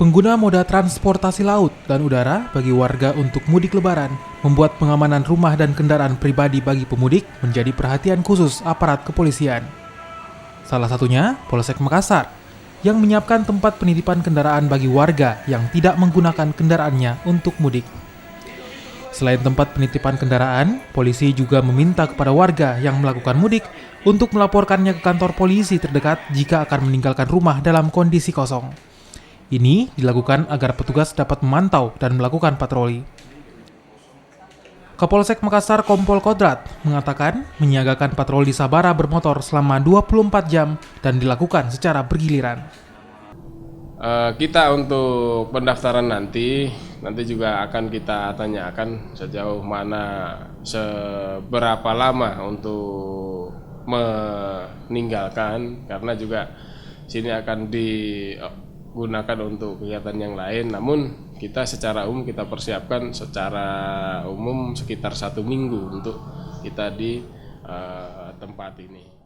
Pengguna moda transportasi laut dan udara bagi warga untuk mudik lebaran membuat pengamanan rumah dan kendaraan pribadi bagi pemudik menjadi perhatian khusus aparat kepolisian. Salah satunya Polsek Makassar yang menyiapkan tempat penitipan kendaraan bagi warga yang tidak menggunakan kendaraannya untuk mudik. Selain tempat penitipan kendaraan, polisi juga meminta kepada warga yang melakukan mudik untuk melaporkannya ke kantor polisi terdekat jika akan meninggalkan rumah dalam kondisi kosong. Ini dilakukan agar petugas dapat memantau dan melakukan patroli. Kapolsek Makassar Kompol Kodrat mengatakan menyiagakan patroli sabara bermotor selama 24 jam dan dilakukan secara bergiliran. Kita untuk pendaftaran nanti juga akan kita tanyakan sejauh mana, seberapa lama untuk meninggalkan, karena juga sini akan digunakan untuk kegiatan yang lain. Namun kita secara umum kita persiapkan secara umum sekitar 1 minggu untuk kita di tempat ini.